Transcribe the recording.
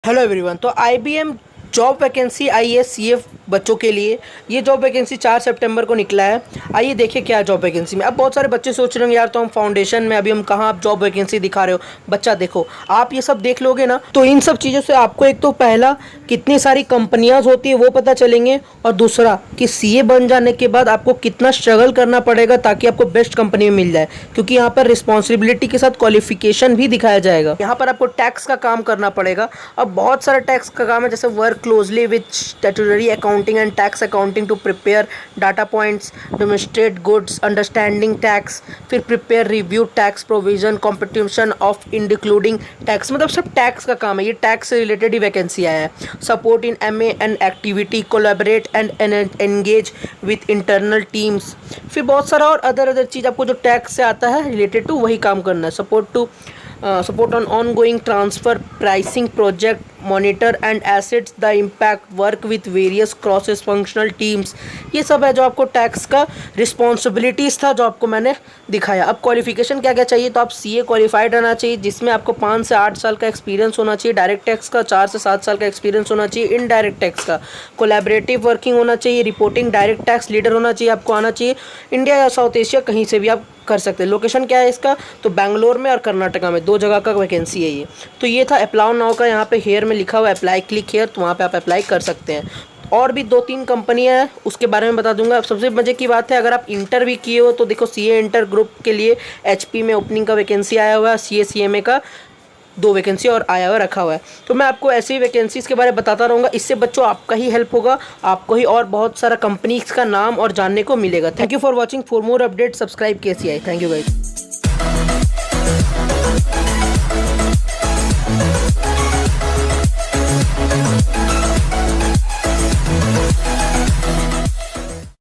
Hello everyone. तो IBM job vacancy आई है CF बच्चों के लिए। ये जॉब वैकेंसी 4 सितंबर को निकला है। आइए देखिए क्या है जॉब वैकेंसी में। अब बहुत सारे बच्चे सोच रहे होंगे यार तो हम फाउंडेशन में अभी हम कहाँ आप जॉब वैकेंसी दिखा रहे हो। बच्चा देखो, आप ये सब देख लोगे ना तो इन सब चीज़ों से आपको एक तो पहला कितनी सारी कंपनियां होती है वो पता चलेंगे, और दूसरा कि सीए बन जाने के बाद आपको कितना स्ट्रगल करना पड़ेगा ताकि आपको बेस्ट कंपनी में मिल जाए, क्योंकि यहाँ पर रिस्पॉन्सिबिलिटी के साथ क्वालिफिकेशन भी दिखाया जाएगा। यहाँ पर आपको टैक्स का काम करना पड़ेगा। अब बहुत सारा टैक्स का काम है, जैसे work closely with statutory accounting and tax accounting to prepare data points, demonstrate goods understanding tax, फिर prepare review tax provision competition of including tax. मतलब सब टैक्स का काम है, ये टैक्स से रिलेटेड ही वैकेंसी आया है। Support in MA and activity, collaborate and engage with internal teams. फिर बहुत सारा और अदर चीज़ आपको जो टैक्स से आता है रिलेटेड टू वही काम करना है। Support on ongoing transfer pricing project, monitor and assets the impact, work with various crosses functional teams. ये सब है जो आपको टैक्स का रिस्पॉन्सिबिलिटीज़ था जो आपको मैंने दिखाया। अब क्वालिफिकेशन क्या क्या चाहिए, तो आप सीए क्वालिफाइड रहना चाहिए जिसमें आपको 5 से 8 साल का एक्सपीरियंस होना चाहिए। डायरेक्ट टैक्स का 4 से 7 साल का एक्सपीरियंस होना चाहिए। इनडायरेक्ट टैक्स का कोलैबोरेटिव वर्किंग होना चाहिए। रिपोर्टिंग डायरेक्ट टैक्स लीडर होना चाहिए, आपको आना चाहिए। इंडिया या साउथ एशिया कहीं से भी आप कर सकते हैं। लोकेशन क्या है इसका, तो बैंगलोर में और कर्नाटका में 2 जगह का वैकेंसी है ये। तो ये था अप्लाई नाउ का, यहाँ पे हेयर में लिखा हुआ है अप्लाई, क्लिक हेयर, तो वहाँ पे आप अप्लाई कर सकते हैं। और भी 2-3 कंपनियां हैं उसके बारे में बता दूंगा। अब सबसे मजे की बात है, अगर आप इंटर भी किए हो तो देखो सीए इंटर ग्रुप के लिए एचपी में ओपनिंग का वैकेंसी आया हुआ है। सीए सीएमए का 2 वैकेंसी और आया हुआ रखा हुआ है। तो मैं आपको ऐसी वैकेंसीज़ के बारे में बताता रहूँगा। इससे बच्चों आपका ही हेल्प होगा, आपको ही और बहुत सारा कंपनीज का नाम और जानने को मिलेगा। Thank you for watching. For more update subscribe KCI। Thank you guys.